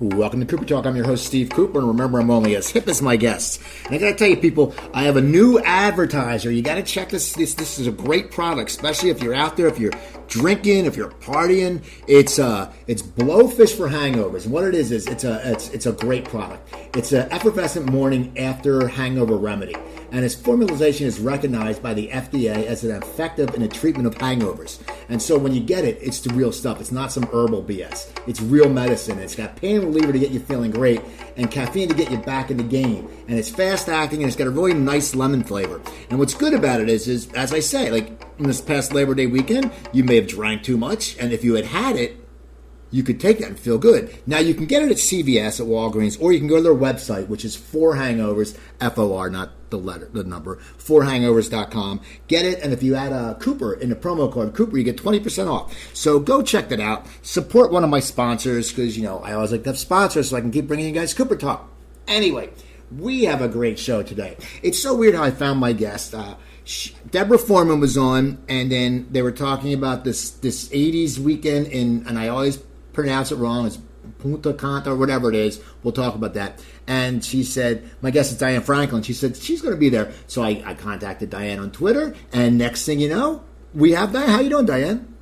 Welcome to Cooper Talk. I'm your host, Steve Cooper, and remember, I'm only as hip as my guests. And I got to tell you, people, I have a new advertiser. You got to check this. This is a great product, especially if you're out there, if you're drinking, if you're partying. It's Blowfish for hangovers. And what it is it's a great product. It's an effervescent morning after hangover remedy. And its formulation is recognized by the FDA as an effective in the treatment of hangovers. And so when you get it, it's the real stuff. It's not some herbal BS. It's real medicine. It's got pain reliever to get you feeling great and caffeine to get you back in the game. And it's fast acting and it's got a really nice lemon flavor. And what's good about it is as I say, like in this past Labor Day weekend, you may have drank too much. And if you had it, you could take that and feel good. Now, you can get it at CVS, at Walgreens, or you can go to their website, which is 4hangovers, F-O-R, not the number, 4hangovers.com. Get it, and if you add Cooper in the promo code Cooper, you get 20% off. So go check that out. Support one of my sponsors, because, I always like to have sponsors so I can keep bringing you guys Cooper Talk. Anyway, we have a great show today. It's so weird how I found my guest. Deborah Foreman was on, and then they were talking about this 80s weekend and I always pronounce it wrong. It's Punta Cana or whatever it is. We'll talk about that. And she said, my guest is Diane Franklin. She said she's going to be there. So I contacted Diane on Twitter, and next thing you know, we have Diane. How you doing, Diane?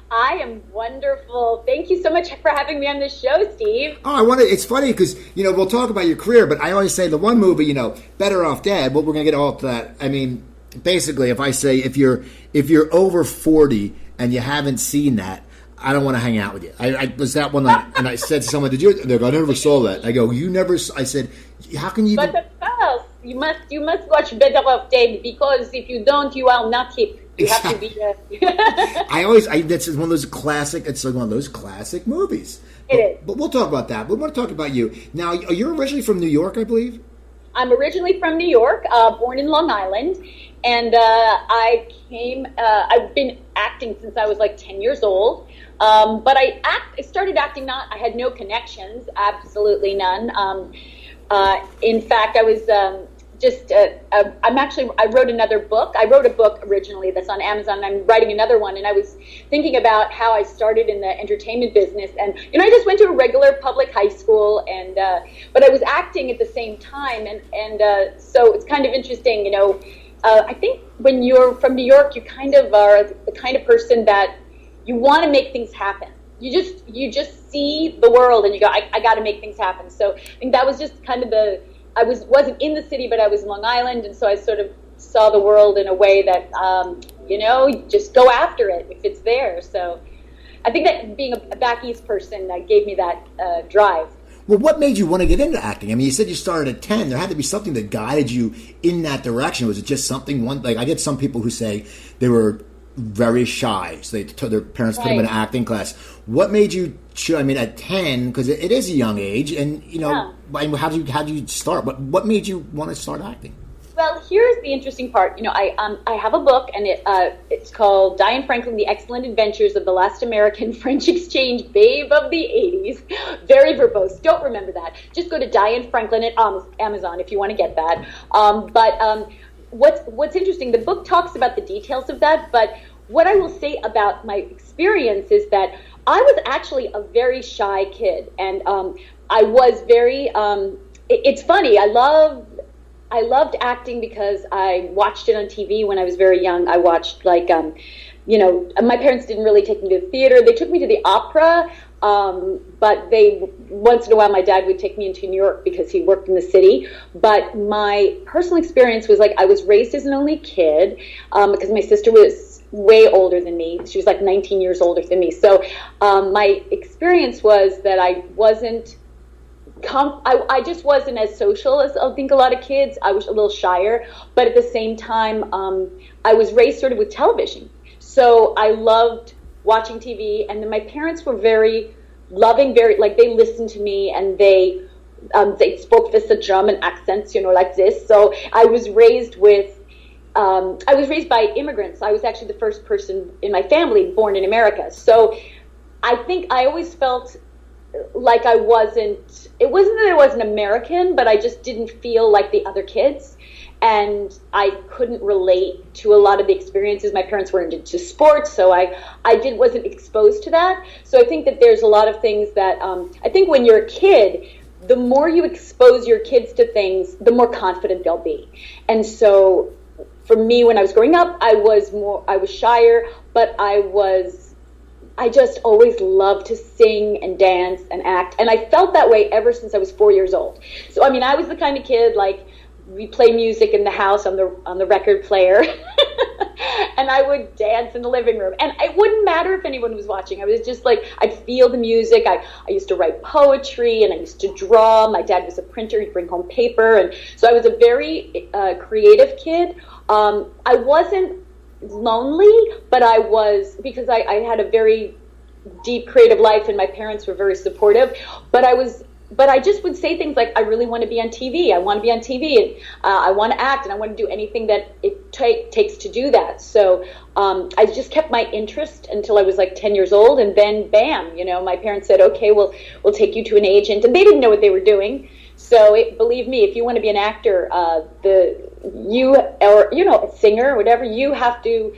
I am wonderful. Thank you so much for having me on this show, Steve. Oh, it's funny because, we'll talk about your career, but I always say the one movie, Better Off Dead, but we're going to get all to that. I mean, basically, if I say if you're over 40 and you haven't seen that, I don't want to hang out with you. I was that one, and I said to someone, "Did you?" They go, "I never saw that." I go, "You never?" I said, "How can you?" But of course, you must watch Better Off Dead, because if you don't, you are not hip. You have to be. That's one of those classic. It's like one of those classic movies. It is. But we'll talk about that. We want to talk about you now. You're originally from New York, I believe. I'm originally from New York, born in Long Island, and I've been acting since I was like 10 years old. But I started acting I had no connections, absolutely none. In fact, I was I wrote another book. I wrote a book originally that's on Amazon, and I'm writing another one, and I was thinking about how I started in the entertainment business. And, I just went to a regular public high school, and but I was acting at the same time, and so it's kind of interesting, I think when you're from New York, you kind of are the kind of person that you want to make things happen. You just see the world and you go, I got to make things happen. So I think that was just kind of I wasn't in the city, but I was in Long Island, and so I sort of saw the world in a way that just go after it if it's there. So I think that being a back east person gave me that drive. Well, what made you want to get into acting? I mean, you said you started at 10. There had to be something that guided you in that direction. Was it just something I get some people who say they were very shy, so their parents put them in an acting class. What made you at 10, because it is a young age, and how did you start? What made you want to start acting? Well, here's the interesting part. I have a book, and it's called Diane Franklin: The Excellent Adventures of the Last American French Exchange Babe of the 80s. Very verbose. Don't remember that. Just go to Diane Franklin at Amazon if you want to get that. What's interesting, the book talks about the details of that, but what I will say about my experience is that I was actually a very shy kid, and I was very, it's funny, I loved acting because I watched it on TV when I was very young. I watched my parents didn't really take me to the theater. They took me to the opera, but once in a while my dad would take me into New York because he worked in the city. But my personal experience was I was raised as an only kid because my sister was way older than me. She was like 19 years older than me. So my experience was that I wasn't I just wasn't as social as I think a lot of kids. I was a little shyer, but at the same time, I was raised sort of with television. So I loved watching TV, and then my parents were very loving, they listened to me, and they spoke with a German accent, like this. So I was raised by immigrants. I was actually the first person in my family born in America. So I think I always felt like it wasn't that I wasn't American, but I just didn't feel like the other kids. and I couldn't relate to a lot of the experiences. My parents weren't into sports, so I wasn't exposed to that. So I think that there's a lot of things that I think when you're a kid, the more you expose your kids to things, the more confident they'll be. And so for me, when I was growing up, I was shyer, but I just always loved to sing and dance and act. And I felt that way ever since I was 4 years old. So, I mean, I was the kind of kid, like, we play music in the house on the record player. And I would dance in the living room. And it wouldn't matter if anyone was watching. I was just like, I'd feel the music. I used to write poetry, and I used to draw. My dad was a printer. He'd bring home paper. And so I was a very creative kid. I wasn't lonely, but I was, because I had a very deep creative life and my parents were very supportive, but I just would say things like, I really want to be on TV. I want to be on TV, and I want to act, and I want to do anything that it takes to do that. So I just kept my interest until I was like 10 years old, and then bam, my parents said, okay, we'll take you to an agent, and they didn't know what they were doing. So believe me, if you want to be an actor, or a singer or whatever, you have to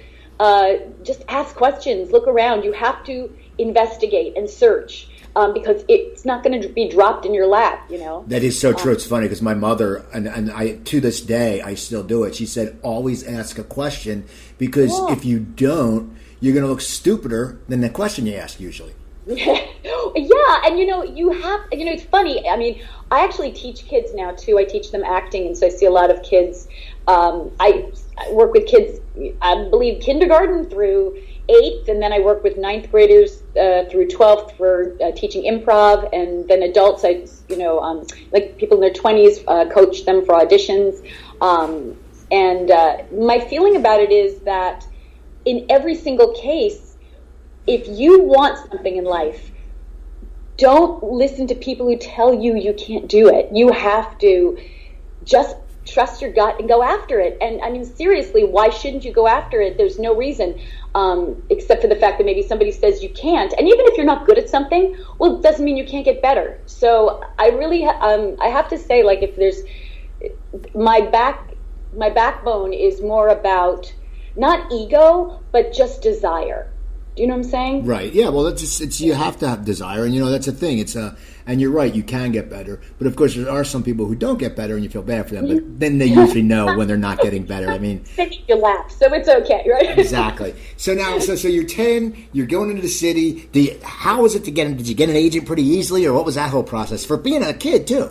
just ask questions, look around. You have to investigate and search. Because it's not going to be dropped in your lap, That is so true. It's funny because my mother, and I, to this day, I still do it. She said, always ask a question, because if you don't, you're going to look stupider than the question you ask usually. Yeah, and you have, it's funny. I mean, I actually teach kids now too. I teach them acting, and so I see a lot of kids. I work with kids, I believe, kindergarten through 8th, and then I work with 9th graders through 12th for teaching improv, and then adults, like people in their 20s, coach them for auditions. And my feeling about it is that in every single case, if you want something in life, don't listen to people who tell you you can't do it. You have to just trust your gut and go after it. And I mean, seriously, why shouldn't you go after it? There's no reason, except for the fact that maybe somebody says you can't. And even if you're not good at something, well, it doesn't mean you can't get better. So I really, I have to say, like, if there's my backbone is more about not ego, but just desire. Do you know what I'm saying? Right. Yeah. Well, it's you have to have desire, and that's the thing. And you're right. You can get better, but of course there are some people who don't get better, and you feel bad for them. But then they usually know when they're not getting better. I mean, they make you laugh, so it's okay, right? Exactly. So now, so you're 10. You're going into the city. How was it to get in? Did you get an agent pretty easily, or what was that whole process for being a kid too?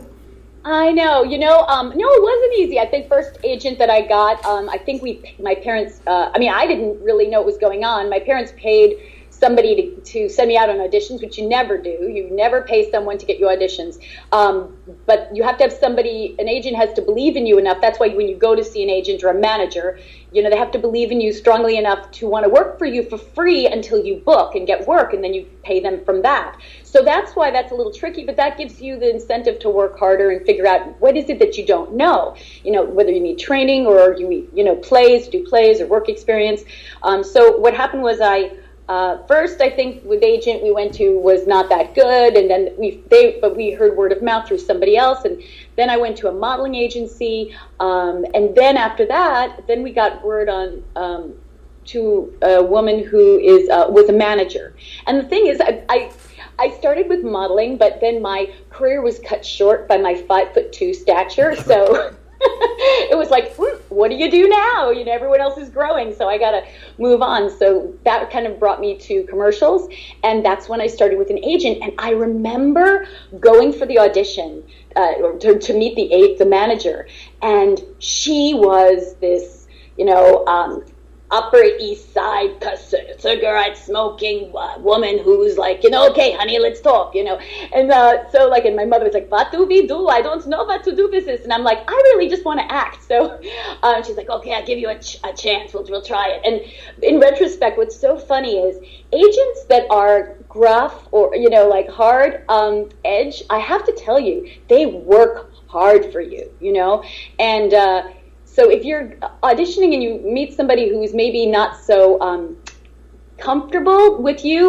I know, no, it wasn't easy. I think first agent that I got, I think my parents, I didn't really know what was going on. My parents paid somebody to send me out on auditions, which you never do. You never pay someone to get you auditions. But you have to have somebody, an agent has to believe in you enough. That's why when you go to see an agent or a manager, they have to believe in you strongly enough to want to work for you for free until you book and get work, and then you pay them from that. So that's why that's a little tricky, but that gives you the incentive to work harder and figure out what is it that you don't know, whether you need training or you need, do plays or work experience. So what happened was first, I think with the agent we went to was not that good, and then we heard word of mouth through somebody else, and then I went to a modeling agency, and then after that, then we got word on to a woman who was a manager. And the thing is, I started with modeling, but then my career was cut short by my 5'2" stature, so. It was like, what do you do now? Everyone else is growing, so I got to move on. So that kind of brought me to commercials, and that's when I started with an agent. And I remember going for the audition to meet the manager, and she was this, Upper East Side cigarette smoking woman who's like, okay, honey, let's talk, and and my mother was like, what do we do? I don't know what to do with this. And I'm like, I really just want to act. So she's like, okay, I'll give you a chance. We'll try it. And in retrospect, what's so funny is agents that are gruff or, like hard edge, I have to tell you, they work hard for you, and so if you're auditioning and you meet somebody who's maybe not so comfortable with you,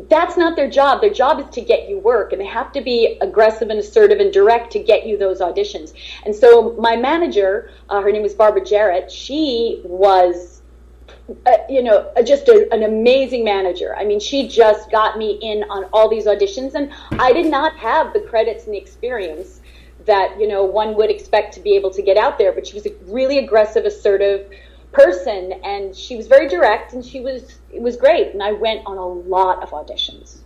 that's not their job. Their job is to get you work, and they have to be aggressive and assertive and direct to get you those auditions. And so my manager, her name was Barbara Jarrett, she was just an amazing manager. I mean, she just got me in on all these auditions, and I did not have the credits and the experience that, one would expect to be able to get out there, but she was a really aggressive, assertive person, and she was very direct, and it was great. And I went on a lot of auditions.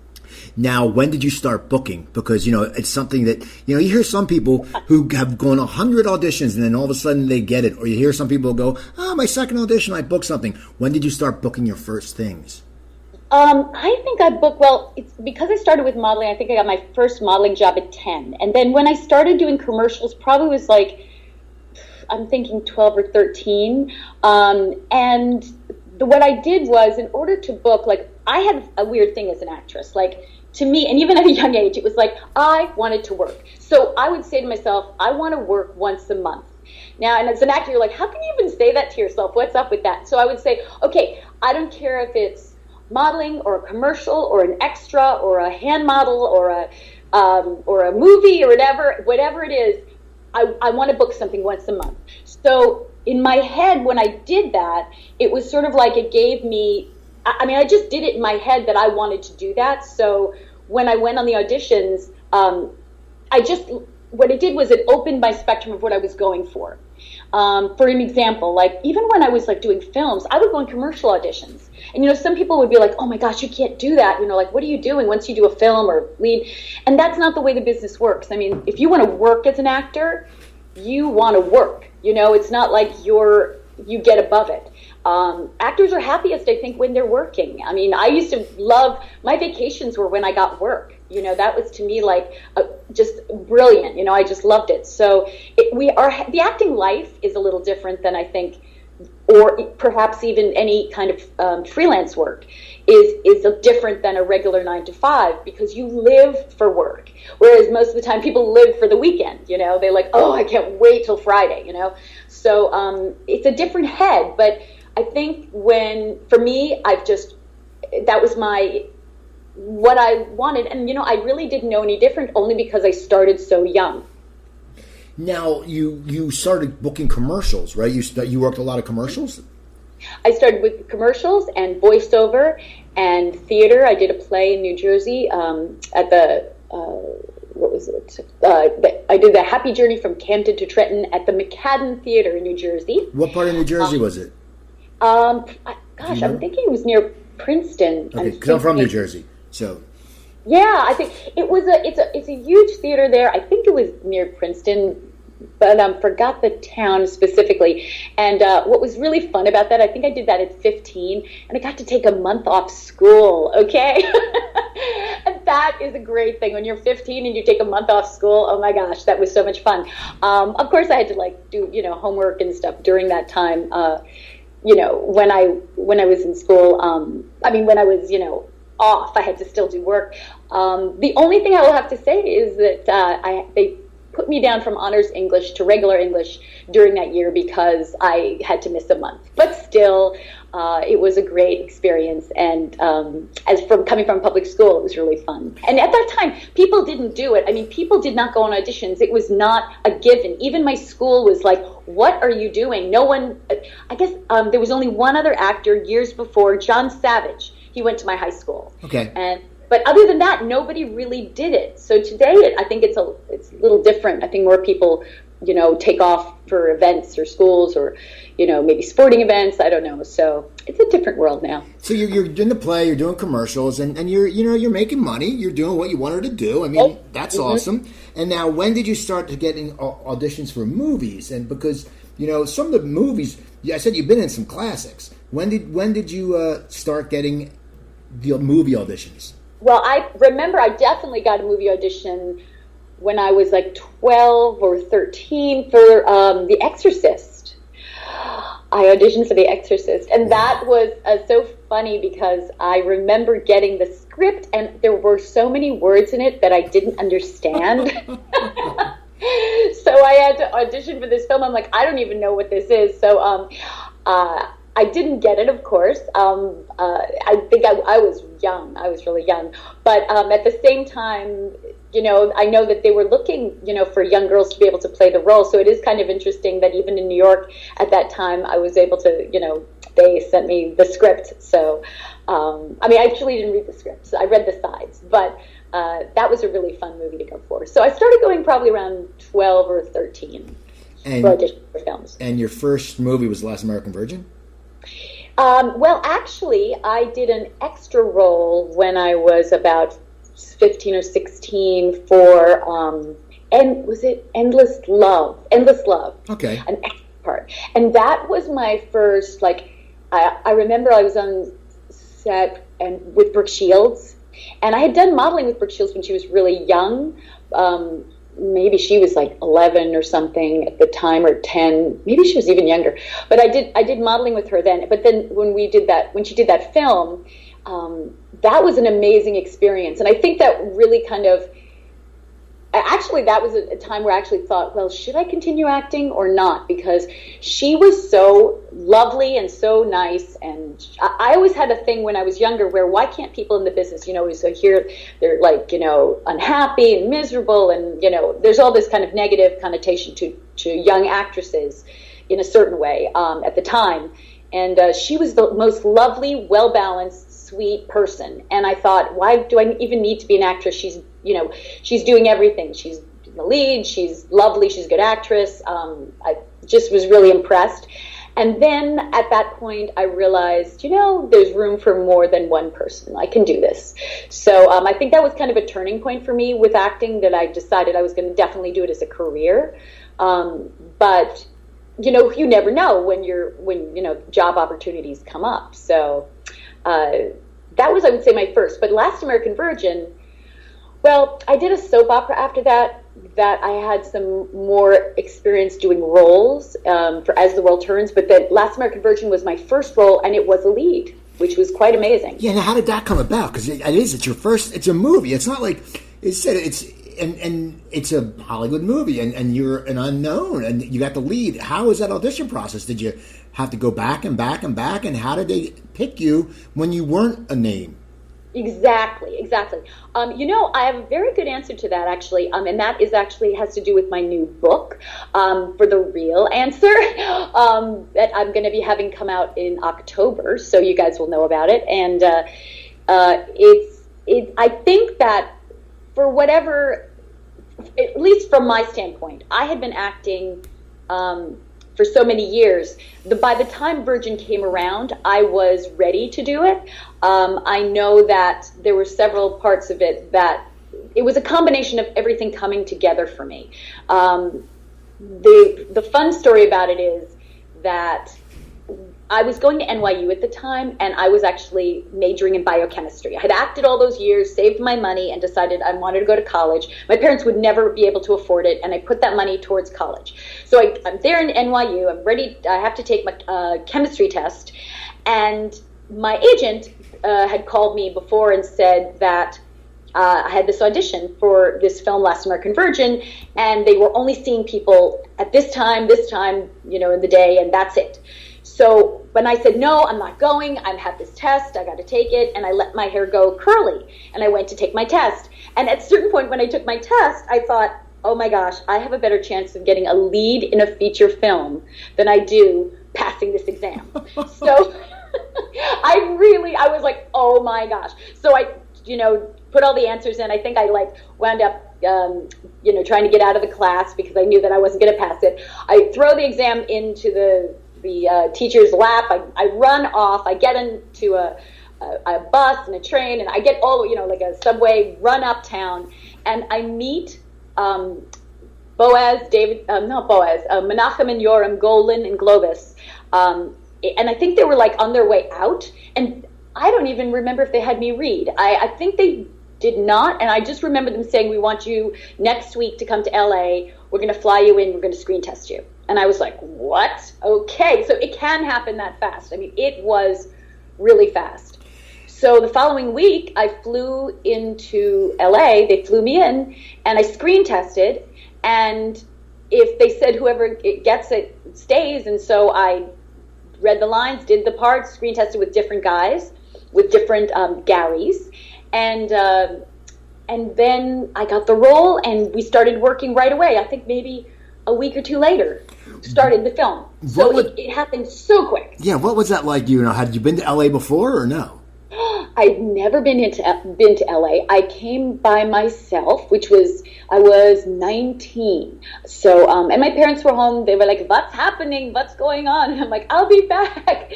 Now, when did you start booking? Because, it's something that, you hear some people who have gone 100 auditions and then all of a sudden they get it. Or you hear some people go, my second audition, I booked something. When did you start booking your first things? I think I booked, it's because I started with modeling. I think I got my first modeling job at 10. And then when I started doing commercials, probably was I'm thinking 12 or 13. What I did was, in order to book, I had a weird thing as an actress. To me, and even at a young age, it was I wanted to work. So I would say to myself, I want to work once a month. Now, and as an actor, you're like, how can you even say that to yourself? What's up with that? So I would say, okay, I don't care if it's modeling or a commercial or an extra or a hand model or a movie or whatever it is, I want to book something once a month. So in my head, when I did that, it was sort of it gave me, I just did it in my head that I wanted to do that. So when I went on the auditions, what it did was it opened my spectrum of what I was going for. For an example, even when I was doing films, I would go on commercial auditions. And, some people would be like, oh my gosh, you can't do that. What are you doing once you do a film or lead? And that's not the way the business works. I mean, if you want to work as an actor, you want to work. It's not like you get above it. Actors are happiest, I think, when they're working. I mean, I used to love, my vacations were when I got work. That was to me just brilliant. I just loved it. So the acting life is a little different than I think, or perhaps even any kind of freelance work is different than a regular 9-to-5, because you live for work. Whereas most of the time people live for the weekend, they're like, oh, I can't wait till Friday, So it's a different head. But I think for me, that was what I wanted. And, I really didn't know any different, only because I started so young. Now, you started booking commercials, right? You worked a lot of commercials? I started with commercials and voiceover and theater. I did a play in New Jersey at the, what was it? I did the Happy Journey from Camden to Trenton at the McCadden Theater in New Jersey. What part of New Jersey was it? I'm thinking it was near Princeton. Okay, because I'm from New Jersey, so. Yeah, I think it was it's a huge theater there. I think it was near Princeton, but forgot the town specifically. And what was really fun about that, I think I did that at 15, and I got to take a month off school, okay? And that is a great thing. When you're 15 and you take a month off school, oh my gosh, that was so much fun. Of course, I had to do, homework and stuff during that time, when I was in school. When I was, off, I had to still do work. The only thing I will have to say is that they put me down from honors English to regular English during that year because I had to miss a month. But still, it was a great experience. And coming from public school, it was really fun. And at that time, people didn't do it. I mean, people did not go on auditions. It was not a given. Even my school was like, what are you doing? No one, I guess there was only one other actor years before, John Savage. He went to my high school. Okay. But other than that, nobody really did it. So today, I think it's a little different. I think more people, take off for events or schools or, maybe sporting events. I don't know. So it's a different world now. So you're doing the play, you're doing commercials, and you're making money. You're doing what you wanted to do. I mean, that's awesome. And now, when did you start to getting auditions for movies? And because some of the movies, I said you've been in some classics. When did you start getting the movie auditions? Well, I remember I definitely got a movie audition when I was 12 or 13 for The Exorcist. I auditioned for The Exorcist, and that was so funny because I remember getting the script, and there were so many words in it that I didn't understand. So I had to audition for this film. I'm like, I don't even know what this is. So I I didn't get it, of course. I think I was young. I was really young. But at the same time, I know that they were looking, for young girls to be able to play the role. So it is kind of interesting that even in New York at that time, I was able to, they sent me the script. So, I actually didn't read the script. So I read the sides. But that was a really fun movie to go for. So I started going probably around 12 or 13 for audition for films. And your first movie was Last American Virgin? Well, actually, I did an extra role when I was about 15 or 16 for, and was it Endless Love? Endless Love. Okay. An extra part. And that was my first, I remember I was on set and with Brooke Shields, and I had done modeling with Brooke Shields when she was really young. Maybe she was 11 or something at the time, or 10. Maybe she was even younger. But I did modeling with her then. But then when she did that film, that was an amazing experience. And I think that really kind of, actually that was a time where I actually thought, well, should I continue acting or not? Because she was so lovely and so nice. And I always had a thing when I was younger where, why can't people in the business, so here they're unhappy and miserable, and, there's all this kind of negative connotation to young actresses in a certain way at the time. And she was the most lovely, well-balanced, sweet person. And I thought, why do I even need to be an actress? She's doing everything. She's the lead. She's lovely. She's a good actress. I just was really impressed. And then at that point, I realized, there's room for more than one person. I can do this. So I think that was kind of a turning point for me with acting, that I decided I was going to definitely do it as a career. But you never know when job opportunities come up. So that was, I would say, my first. But Last American Virgin, well, I did a soap opera after that I had some more experience doing roles for As the World Turns. But then Last American Virgin was my first role, and it was a lead, which was quite amazing. Yeah, now how did that come about? Because it's your first, it's a movie. It's not like, and it's a Hollywood movie, and you're an unknown, and you got the lead. How was that audition process? Did you have to go back and back and back? And how did they pick you when you weren't a name? Exactly. I have a very good answer to that, actually, and that is actually has to do with my new book, For the Real Answer, that I'm going to be having come out in October, so you guys will know about it. And I think that for whatever, at least from my standpoint, I had been acting for so many years. By the time Virgin came around, I was ready to do it. I know that there were several parts of it that it was a combination of everything coming together for me. The fun story about it is that I was going to NYU at the time, and I was actually majoring in biochemistry. I had acted all those years, saved my money, and decided I wanted to go to college. My parents would never be able to afford it, and I put that money towards college. So I'm there in NYU. I'm ready. I have to take my chemistry test. And my agent had called me before and said that I had this audition for this film, Last American Virgin, and they were only seeing people at this time, in the day, and that's it. So when I said, no, I'm not going, I have this test, I got to take it, and I let my hair go curly, and I went to take my test. And at a certain point when I took my test, I thought, oh my gosh, I have a better chance of getting a lead in a feature film than I do passing this exam. So I was like, oh my gosh. So I, put all the answers in. I think I wound up trying to get out of the class because I knew that I wasn't going to pass it. I throw the exam into the teacher's lap. I run off. I get into a bus and a train, and I get all, like a subway, run uptown, and I meet Menachem and Yoram Golan and Globus. And I think they were on their way out, and I don't even remember if they had me read. I think they did not, and I just remember them saying, we want you next week to come to LA. We're going to fly you in. We're going to screen test you. And I was like, what? Okay, so it can happen that fast. I mean, it was really fast. So the following week, I flew into LA. They flew me in, and I screen tested. And if they said whoever gets it stays, and so I read the lines, did the parts, screen tested with different guys, with different Garys, and then I got the role, and we started working right away. I think maybe a week or two later, started the film. So it happened so quick. Yeah, what was that like? Had you been to LA before or no? I'd never been to LA. I came by myself, I was 19. So, and my parents were home. They were like, "What's happening? What's going on?" And I'm like, "I'll be back."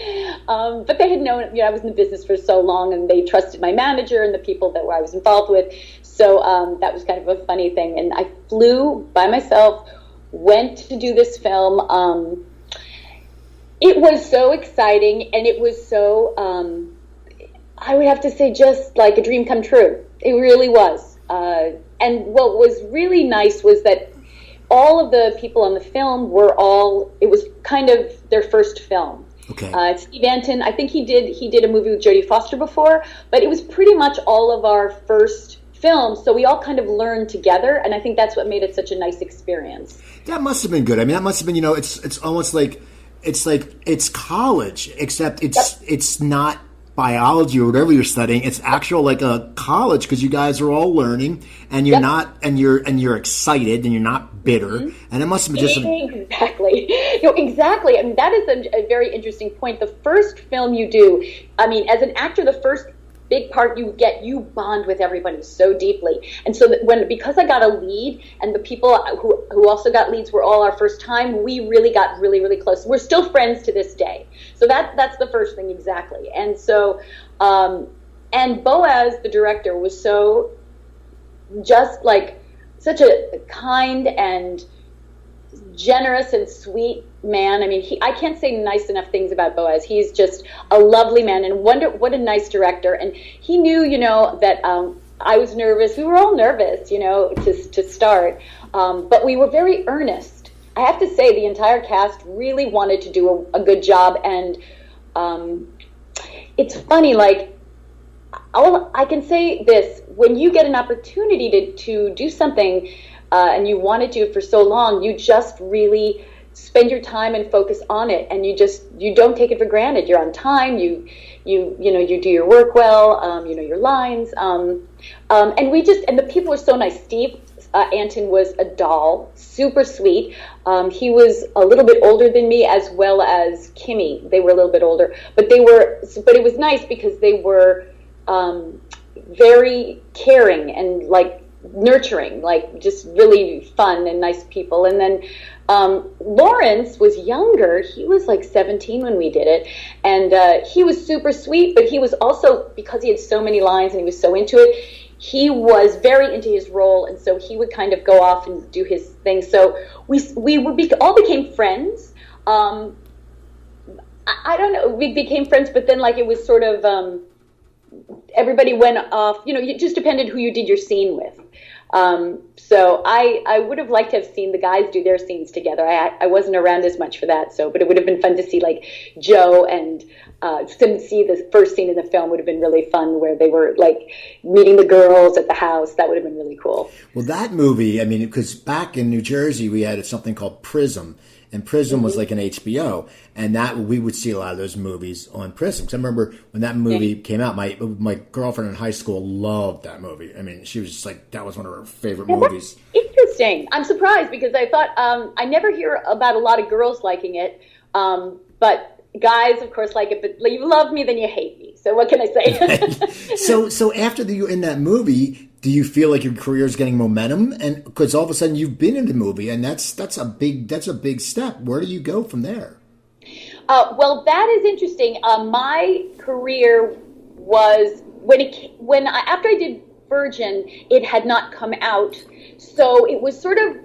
But they had known, I was in the business for so long, and they trusted my manager and the people that I was involved with. So that was kind of a funny thing. And I flew by myself, went to do this film. It was so exciting, and it was so, I would have to say, just like a dream come true. It really was. And what was really nice was that all of the people on the film it was kind of their first film. Okay. Steve Antin, I think he did a movie with Jodie Foster before, but it was pretty much all of our first films, so we all kind of learned together, and I think that's what made it such a nice experience. That must have been good. I mean, that must have been, it's almost like it's college, except it's not biology or whatever you're studying. It's actual like a college, because you guys are all learning, and you're not, and you're excited, and you're not bitter. Mm-hmm. And it must have been just exactly. Exactly. I mean, that is a very interesting point. The first film you do, I mean, as an actor, the first big part you get, you bond with everybody so deeply. And so because I got a lead, and the people who also got leads were all our first time, we really got really, really close. We're still friends to this day. So that's the first thing, exactly. And so, and Boaz, the director, was so just like such a kind and generous and sweet man. I mean, I can't say nice enough things about Boaz. He's just a lovely man, and what a nice director. And he knew, that I was nervous. We were all nervous, to start. But we were very earnest. I have to say, the entire cast really wanted to do a good job. And it's funny, like, I can say this: when you get an opportunity to do something, and you want to do it for so long, you just really spend your time and focus on it, and you don't take it for granted. You're on time. You do your work well. Your lines. And the people were so nice. Steve Antin was a doll, super sweet. He was a little bit older than me, as well as Kimmy. They were a little bit older, but it was nice because they were very caring and like nurturing, like just really fun and nice people. And then Lawrence was younger. He was like 17 when we did it, and he was super sweet, but he was also, because he had so many lines and he was so into it, he was very into his role, and so he would kind of go off and do his thing. So we all became friends. I don't know, we became friends, but then like it was sort of everybody went off. It just depended who you did your scene with. So I would have liked to have seen the guys do their scenes together. I wasn't around as much for that, but it would have been fun to see like Joe and to see the first scene in the film would have been really fun, where they were like meeting the girls at the house. That would have been really cool. Well, that movie, I mean, because back in New Jersey we had something called Prism. And Prism was like an HBO, and that we would see a lot of those movies on Prism. Because I remember when that movie came out, my girlfriend in high school loved that movie. I mean, she was just like, that was one of her favorite movies. Interesting. I'm surprised, because I thought I never hear about a lot of girls liking it, but guys, of course, like it. But you love me, then you hate me. So what can I say? So after you're in that movie, do you feel like your career is getting momentum? And because all of a sudden you've been in the movie, and that's a big step. Where do you go from there? Well, that is interesting. My career was after I did Virgin, it had not come out, so it was sort of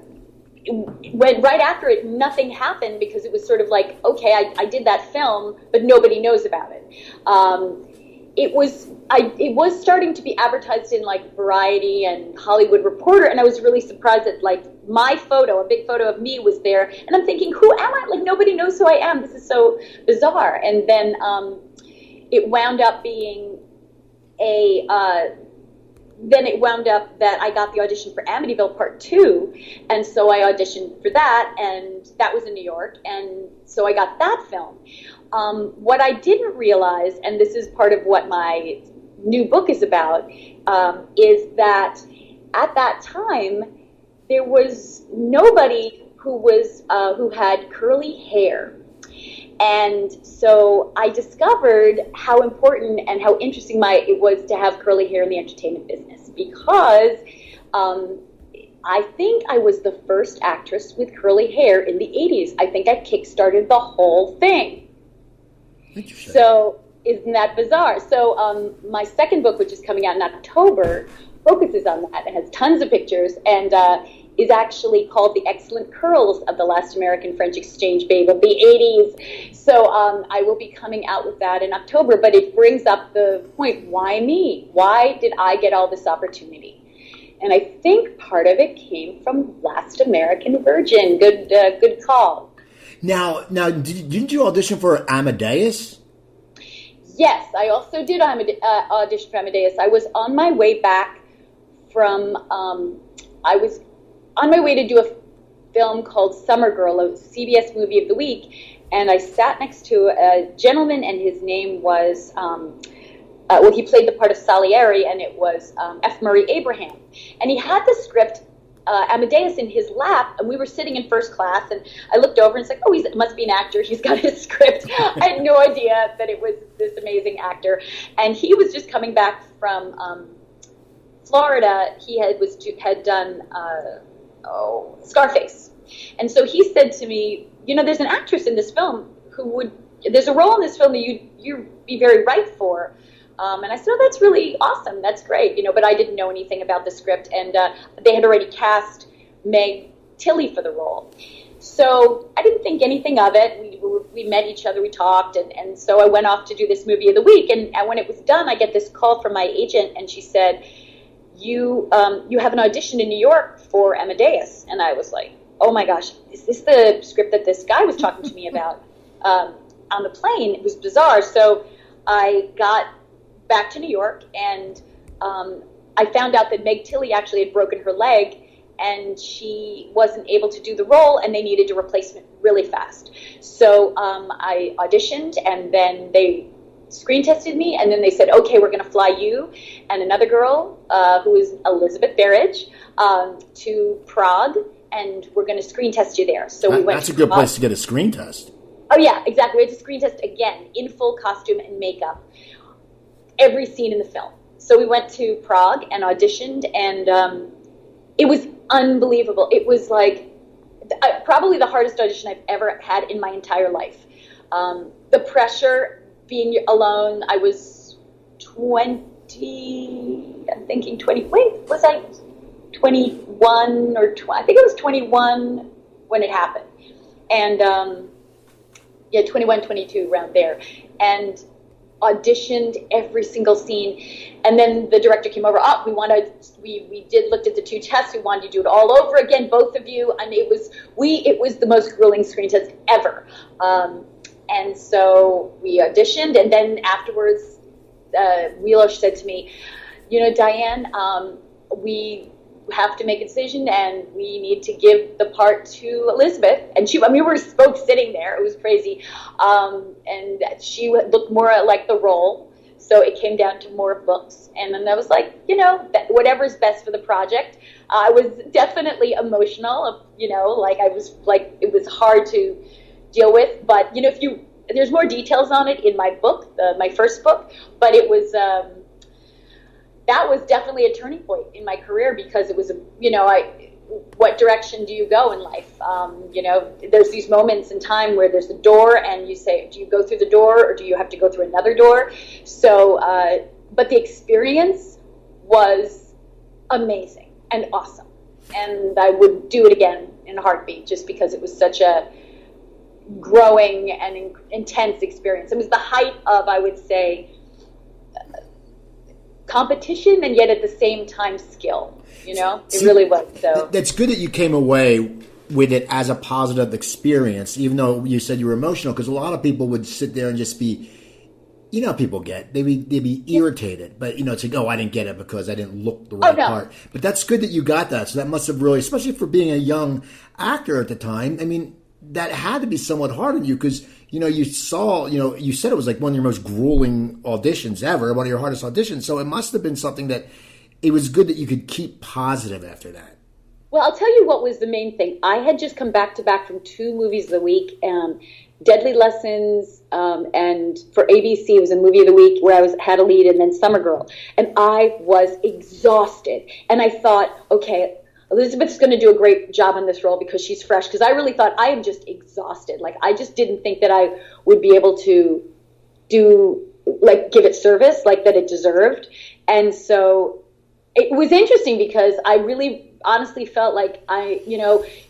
when right after it, nothing happened, because it was sort of like, okay, I did that film, but nobody knows about it. It was starting to be advertised in like Variety and Hollywood Reporter, and I was really surprised that like my photo, a big photo of me, was there, and I'm thinking, who am I? Like, nobody knows who I am. This is so bizarre. And then it wound up being then it wound up that I got the audition for Amityville Part 2, and so I auditioned for that, and that was in New York, and so I got that film. What I didn't realize, and this is part of what my new book is about, is that at that time, there was nobody who had curly hair. And so I discovered how important and how interesting it was to have curly hair in the entertainment business, because I think I was the first actress with curly hair in the 80s. I think I kickstarted the whole thing. Interesting. So isn't that bizarre? So my second book, which is coming out in October, focuses on that and has tons of pictures, and is actually called The Excellent Curls of the Last American French Exchange Babe of the 80s. So I will be coming out with that in October, but it brings up the point, why me? Why did I get all this opportunity? And I think part of it came from Last American Virgin. Good call. Now, didn't you audition for Amadeus? Yes, I also did audition for Amadeus. I was on my way back from, I was on my way to do a film called Summer Girl, a CBS movie of the week, and I sat next to a gentleman, and his name was, he played the part of Salieri, and it was F. Murray Abraham. And he had the script, Amadeus, in his lap, and we were sitting in first class, and I looked over and it's like, oh, he must be an actor. He's got his script. I had no idea that it was this amazing actor. And he was just coming back from Florida. He had done Scarface. And so he said to me, there's an actress in this film there's a role in this film that you'd be very right for. And I said, oh, that's really awesome. That's great. But I didn't know anything about the script, and they had already cast Meg Tilly for the role. So I didn't think anything of it. We met each other, we talked, and so I went off to do this movie of the week. And when it was done, I get this call from my agent, and she said, you have an audition in New York for Amadeus. And I was like, oh my gosh, is this the script that this guy was talking to me about on the plane? It was bizarre. So I got back to New York, and I found out that Meg Tilly actually had broken her leg, and she wasn't able to do the role, and they needed a replacement really fast. So I auditioned, and then they screen tested me, and then they said, okay, we're going to fly you and another girl who is Elizabeth Berridge to Prague, and we're going to screen test you there. So we went. That's a good place to get a screen test. Oh yeah, exactly. We had to screen test again in full costume and makeup, every scene in the film. So we went to Prague and auditioned, and it was unbelievable. It was like probably the hardest audition I've ever had in my entire life. The pressure, being alone. I was 20, I'm thinking 20, was I 21 or 20? I think it was 21 when it happened. And 21, 22, around there. And auditioned every single scene. And then the director came over, we looked at the two tests, we wanted to do it all over again, both of you, and it was the most grueling screen test ever. And so we auditioned, and then afterwards, Wheeler said to me, Diane, we have to make a decision, and we need to give the part to Elizabeth. And we were both sitting there. It was crazy. And she looked more like the role. So it came down to more books. And then I was like, whatever's best for the project. I was definitely emotional, it was hard to deal with. But, there's more details on it in my book, my first book. But it was, that was definitely a turning point in my career, because it was, what direction do you go in life? There's these moments in time where there's a door, and you say, do you go through the door, or do you have to go through another door? So, but the experience was amazing and awesome. And I would do it again in a heartbeat, just because it was such a growing and intense experience. It was the height of, I would say, competition, and yet at the same time skill. It really was. So that's good that you came away with it as a positive experience, even though you said you were emotional, because a lot of people would sit there and just be you know, people they'd be irritated, but you know, it's like, oh, I didn't get it because I didn't look the Oh right no. part. But that's good that you got that. So that must have really, especially for being a young actor at the time. I mean, that had to be somewhat hard on you because you know, you saw, you know, you said it was like one of your most grueling auditions ever, one of your hardest auditions. So it must have been something that it was good that you could keep positive after that. Well, I'll tell you what was the main thing. I had just come back to back from 2 movies of the week, Deadly Lessons, and for ABC it was a movie of the week where I had a lead, and then Summer Girl, and I was exhausted. And I thought, okay, Elizabeth's going to do a great job on this role because she's fresh. Because I really thought I am just exhausted. Like I just didn't think that I would be able to give it service like that it deserved. And so it was interesting because I really honestly felt like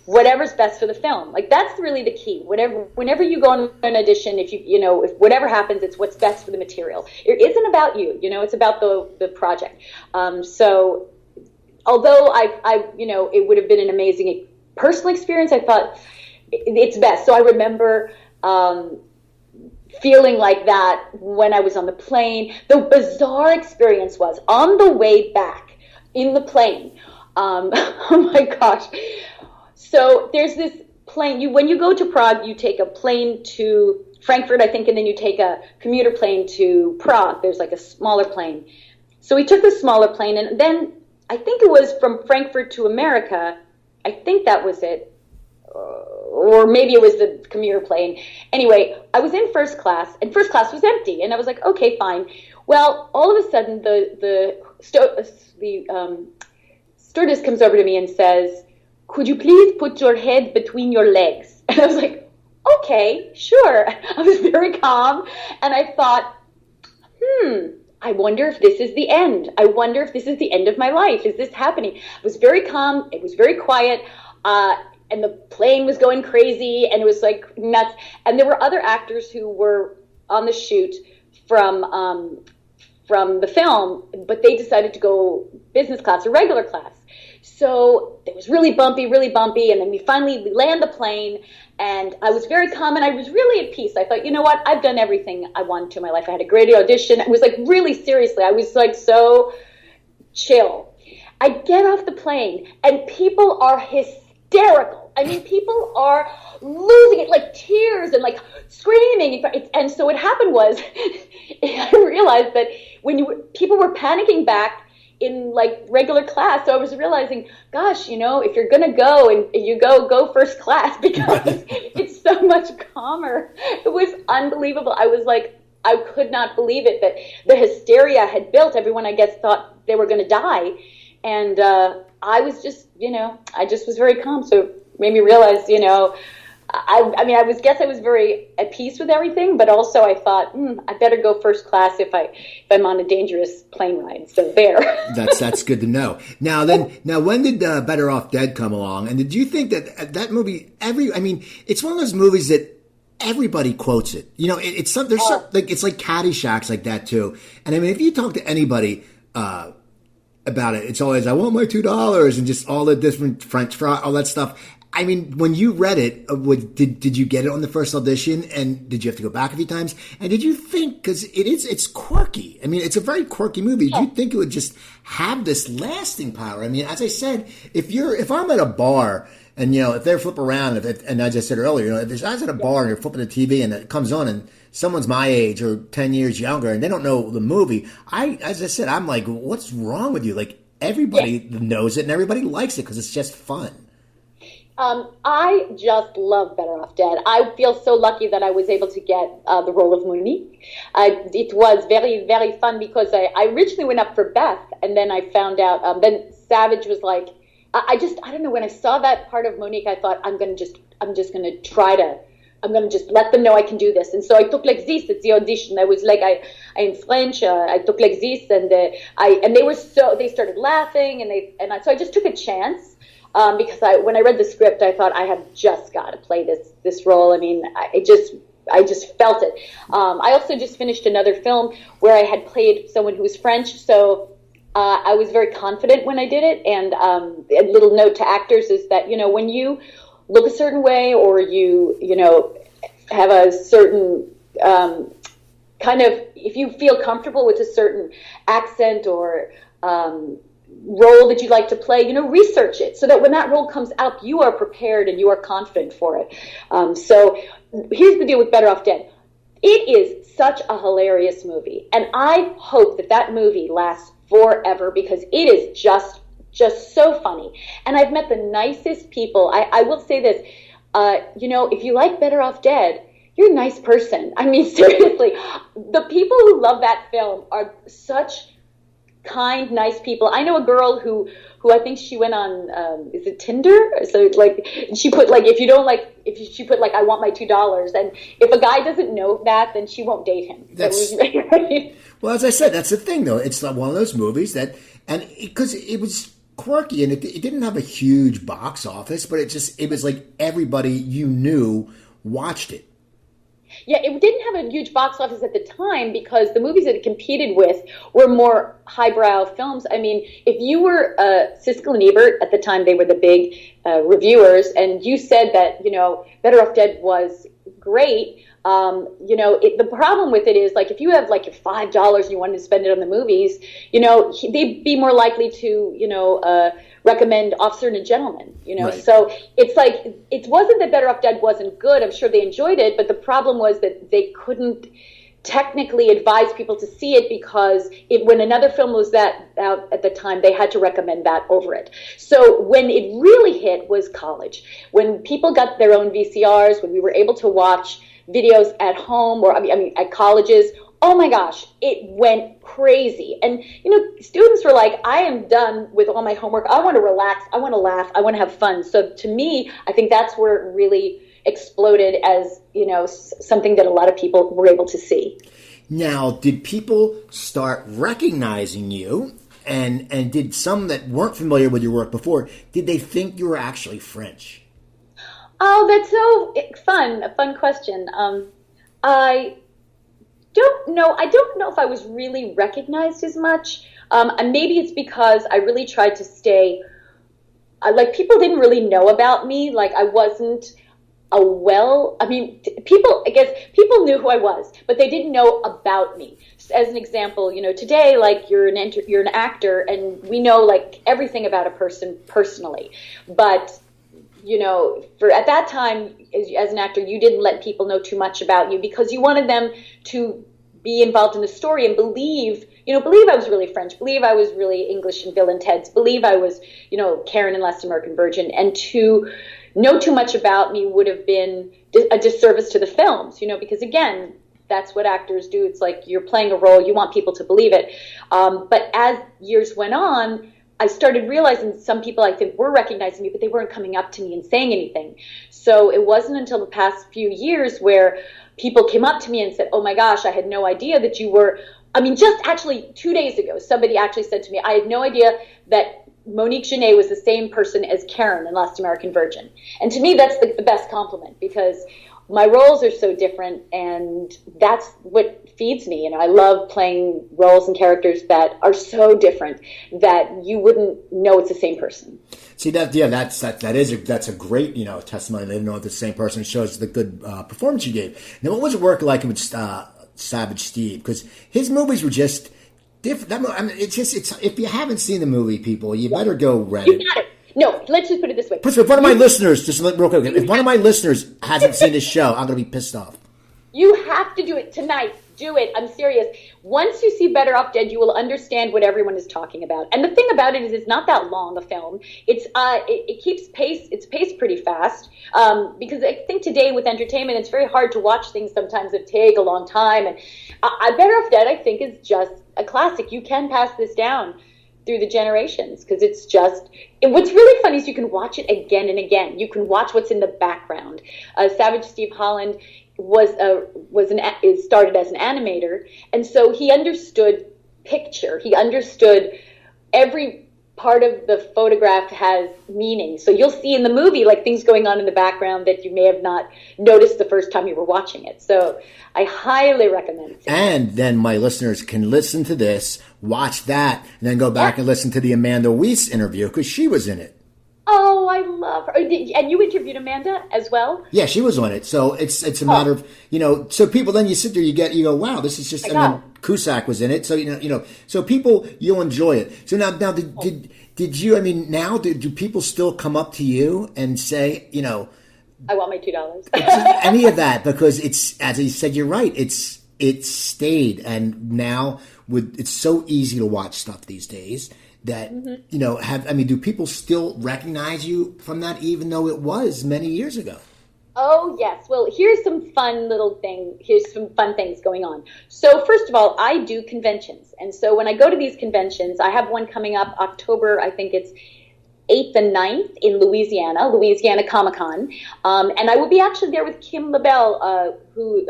whatever's best for the film. Like that's really the key. Whenever you go on an audition, if whatever happens, it's what's best for the material. It isn't about you, it's about the project. So although it would have been an amazing personal experience, I thought it's best. So I remember feeling like that when I was on the plane. The bizarre experience was on the way back in the plane. Oh my gosh. So there's this plane. When you go to Prague, you take a plane to Frankfurt, I think, and then you take a commuter plane to Prague. There's like a smaller plane. So we took the smaller plane, and then I think it was from Frankfurt to America. I think that was it. Or maybe it was the commuter plane. Anyway, I was in first class, and first class was empty. And I was like, okay, fine. Well, all of a sudden, the stewardess comes over to me and says, could you please put your head between your legs? And I was like, okay, sure. I was very calm. And I thought, I wonder if this is the end. I wonder if this is the end of my life. Is this happening? I was very calm. It was very quiet. And the plane was going crazy, and it was like nuts. And there were other actors who were on the shoot from the film, but they decided to go business class or regular class. So it was really bumpy, and then we land the plane, and I was very calm, and I was really at peace. I thought, you know what, I've done everything I wanted to in my life. I had a great audition. It was like really seriously, I was like so chill. I get off the plane, and people are hysterical. I mean, people are losing it, like tears and like screaming. And so what happened was, I realized that people were panicking back in like regular class. So I was realizing, gosh, if you're going to go and you go first class because it's so much calmer. It was unbelievable. I was like, I could not believe it that the hysteria had built. Everyone, I guess, thought they were going to die. And I was just, I just was very calm. So it made me realize, I was very at peace with everything, but also I thought, I better go first class if I'm on a dangerous plane ride. So there. That's good to know. Now when did Better Off Dead come along? And did you think that movie? It's one of those movies that everybody quotes it. It's like Caddyshack's like that too. And I mean, if you talk to anybody about it, it's always, I want my $2 and just all the different French fry, all that stuff. I mean, when you read it, did you get it on the first audition, and did you have to go back a few times? And did you think, because it's quirky. I mean, it's a very quirky movie. Do you think it would just have this lasting power? I mean, as I said, if I'm at a bar and if they're flipping around, and as I said earlier, if I was at a bar and you're flipping the TV and it comes on and someone's my age or 10 years younger and they don't know the movie, as I said, I'm like, what's wrong with you? Like everybody knows it and everybody likes it because it's just fun. I just love Better Off Dead. I feel so lucky that I was able to get the role of Monique. It was very, very fun because I originally went up for Beth, and then I found out, then Savage was like, I don't know, when I saw that part of Monique, I thought, I'm just let them know I can do this. And so I took l'exercice at the audition. I was like, I'm French. I took l'exercice, and they started laughing, so I just took a chance. Because when I read the script, I thought I have just got to play this role. I mean, I just felt it. I also just finished another film where I had played someone who was French, so I was very confident when I did it. And a little note to actors is that when you look a certain way or you have a certain kind of, if you feel comfortable with a certain accent or role that you'd like to play, research it so that when that role comes out, you are prepared and you are confident for it. So here's the deal with Better Off Dead. It is such a hilarious movie, and I hope that movie lasts forever because it is just so funny. And I've met the nicest people. I will say this, if you like Better Off Dead, you're a nice person. I mean, seriously, the people who love that film are such kind, nice people. I know a girl who I think she went on, is it Tinder? So she put she put I want my $2, and if a guy doesn't know that, then she won't date him. Well, as I said, that's the thing though. It's one of those movies because it was quirky and it didn't have a huge box office, but it was like everybody you knew watched it. Yeah, it didn't have a huge box office at the time because the movies that it competed with were more highbrow films. I mean, if you were Siskel and Ebert at the time, they were the big reviewers, and you said that, Better Off Dead was great. The problem with it is, if you have your $5 and you wanted to spend it on the movies, they'd be more likely to, recommend Officer and a Gentleman, Right. So it wasn't that Better Off Dead wasn't good. I'm sure they enjoyed it, but the problem was that they couldn't technically advise people to see it because when another film was out at the time, they had to recommend that over it. So when it really hit was college, when people got their own VCRs, when we were able to watch videos at home or at colleges. Oh my gosh, it went crazy. And, students were like, I am done with all my homework. I want to relax. I want to laugh. I want to have fun. So to me, I think that's where it really exploded as, something that a lot of people were able to see. Now, did people start recognizing you? And did some that weren't familiar with your work before, did they think you were actually French? Oh, that's so fun. A fun question. I don't know. I don't know if I was really recognized as much. And maybe it's because I really tried to stay, people didn't really know about me. I wasn't people knew who I was, but they didn't know about me. As an example, today, you're an actor and we know everything about a person personally, but at that time, as an actor, you didn't let people know too much about you because you wanted them to be involved in the story and believe I was really French, believe I was really English in Bill and Ted's, believe I was, Karen in Last American Virgin. And to know too much about me would have been a disservice to the films, because again, that's what actors do. It's you're playing a role, you want people to believe it. But as years went on, I started realizing some people I think were recognizing me, but they weren't coming up to me and saying anything. So it wasn't until the past few years where people came up to me and said, oh my gosh, I had no idea that you were, just actually 2 days ago, somebody actually said to me, I had no idea that Monique Genet was the same person as Karen in Last American Virgin. And to me, that's the best compliment because my roles are so different, and that's what feeds me. I love playing roles and characters that are so different that you wouldn't know it's the same person. See that's a great testimony. They didn't know it's the same person. It shows the good performance you gave. Now, what was it work like with Savage Steve? Because his movies were just different. If you haven't seen the movie, people, you better go rent it. You got it. No, let's just put it this way. If one of my listeners, just real quick, if one of my listeners hasn't seen this show, I'm going to be pissed off. You have to do it tonight. Do it. I'm serious. Once you see Better Off Dead, you will understand what everyone is talking about. And the thing about it is it's not that long a film. It keeps pace. It's paced pretty fast because I think today with entertainment, it's very hard to watch things sometimes that take a long time. And Better Off Dead, I think, is just a classic. You can pass this down through the generations because it's just, and what's really funny is you can watch it again and again. You can watch what's in the background. Savage Steve Holland started as an animator, and so he understood picture. He understood every part of the photograph has meaning. So you'll see in the movie things going on in the background that you may have not noticed the first time you were watching it. So I highly recommend it. And then my listeners can listen to this, watch that, and then go back and listen to the Amanda Weiss interview because she was in it. Oh, I love her. And you interviewed Amanda as well? Yeah, she was on it. So it's a matter of, so people, then you sit there, you go, wow, this is just, I mean, Cusack was in it. So, so people, you'll enjoy it. So now did you, I mean, now do people still come up to you and say, I want my $2. any of that? Because it's, as you said, you're right. It stayed. And now it's so easy to watch stuff these days that, do people still recognize you from that, even though it was many years ago? Oh, yes. Well, here's some fun things going on. So first of all, I do conventions. And so when I go to these conventions, I have one coming up October, I think it's 8th and 9th in Louisiana Comic-Con. And I will be actually there with Kim LaBelle, who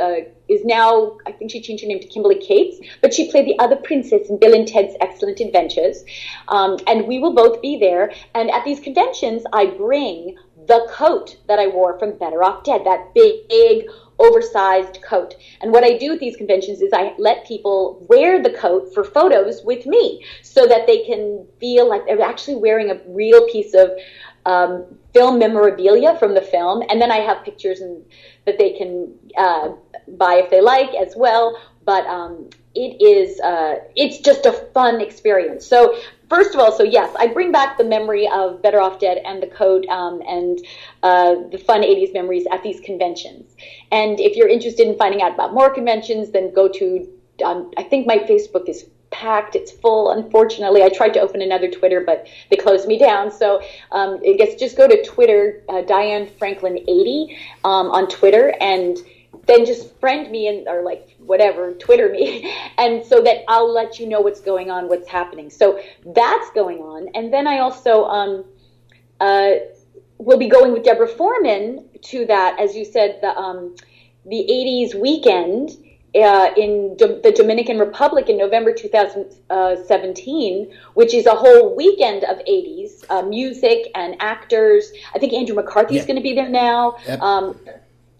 is now, I think she changed her name to Kimberly Cates, but she played the other princess in Bill and Ted's Excellent Adventures. And we will both be there. And at these conventions, I bring the coat that I wore from Better Off Dead, that big oversized coat. And what I do at these conventions is I let people wear the coat for photos with me so that they can feel like they're actually wearing a real piece of film memorabilia from the film. And then I have pictures that they can buy if they like as well. But it's just a fun experience. So first of all, yes, I bring back the memory of Better Off Dead and the coat and the fun 80s memories at these conventions. And if you're interested in finding out about more conventions, then go to, I think my Facebook is packed. It's full, unfortunately. I tried to open another Twitter, but they closed me down. So I guess just go to Twitter, Diane Franklin 80 on Twitter, and then just friend me or like whatever, Twitter me, and so that I'll let you know what's going on, what's happening. So that's going on. And then I also will be going with Deborah Foreman to that, as you said, the 80s weekend in the Dominican Republic in November 2017, which is a whole weekend of 80s music and actors. I think Andrew McCarthy's going to be there now. Yep.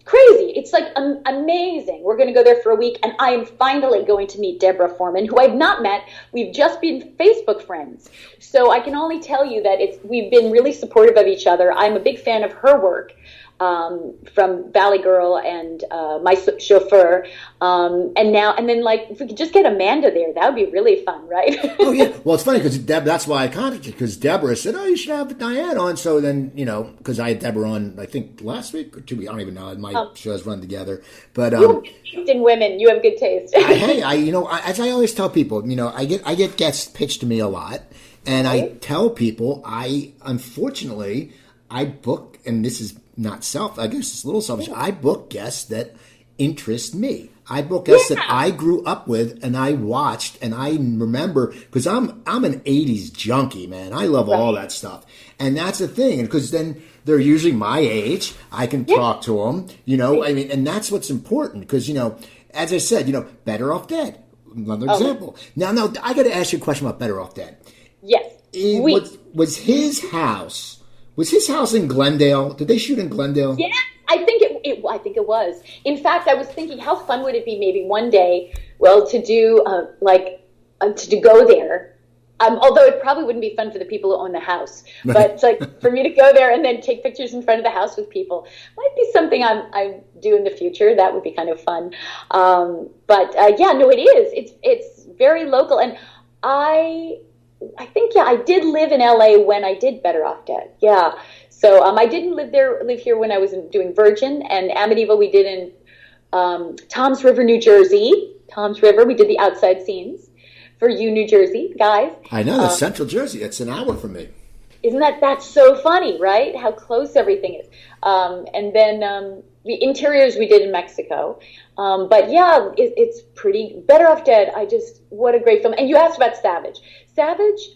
Crazy. It's like amazing. We're going to go there for a week, and I am finally going to meet Deborah Foreman, who I've not met. We've just been Facebook friends. So I can only tell you that we've been really supportive of each other. I'm a big fan of her work. From Valley Girl and My Chauffeur, and then like if we could just get Amanda there, that would be really fun, right? Oh yeah, well it's funny because that's why I contacted you, because Deborah said, "Oh, you should have Diane on." So then because I had Deborah on, I think last week or 2 weeks, I don't even know. My shows run together, but you have good taste in women. You have good taste. As I always tell people, I get guests pitched to me a lot, and I tell people unfortunately I book, and this is not I guess it's a little selfish. I book guests that interest me. I book guests that I grew up with and I watched and I remember, because I'm an 80s junkie, man. I love all that stuff. And that's the thing. And because then they're usually my age. I can talk to them, I mean, and that's what's important because, as I said, Better Off Dead. Another example. Now, I got to ask you a question about Better Off Dead. Yes. Was his house... Was his house in Glendale? Did they shoot in Glendale? Yeah, I think it was. In fact, I was thinking, how fun would it be maybe one day, to do to go there. Although it probably wouldn't be fun for the people who own the house, but like for me to go there and then take pictures in front of the house with people might be something I do in the future. That would be kind of fun. It is. It's very local, and I think, I did live in LA when I did Better Off Dead. Yeah. So I didn't live here when I was doing Virgin, and Amityville we did in Toms River, New Jersey. Toms River, we did the outside scenes for you, New Jersey guys. I know, that's Central Jersey. It's an hour from me. Isn't that's so funny, right? How close everything is. And then the interiors we did in Mexico. It's pretty. Better Off Dead, what a great film. And you asked about Savage. Savage,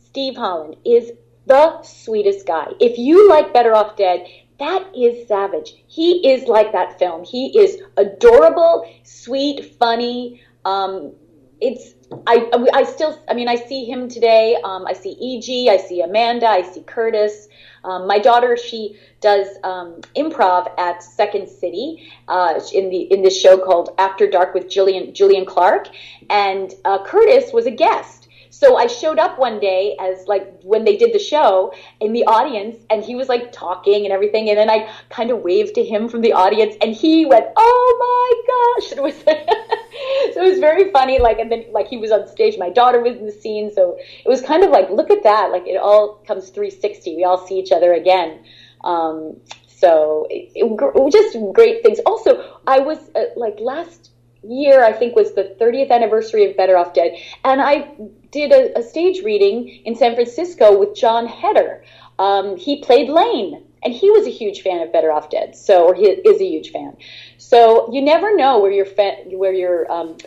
Steve Holland, is the sweetest guy. If you like Better Off Dead, that is Savage. He is like that film. He is adorable, sweet, funny. I see him today. I see E.G., I see Amanda, I see Curtis. My daughter, she does improv at Second City in this show called After Dark with Julian Clark, and Curtis was a guest. So I showed up one day as like when they did the show in the audience, and he was like talking and everything, and then I kind of waved to him from the audience, and he went, "Oh my gosh!" It was so it was very funny. Like, and then like he was on stage, my daughter was in the scene, so it was kind of like, look at that, like it all comes 360. We all see each other again. So it was just great things. Also, I was like last year, I think was the 30th anniversary of Better Off Dead, and I did a stage reading in San Francisco with John Heder. He played Lane, and he was a huge fan of Better Off Dead, or he is a huge fan. So you never know where your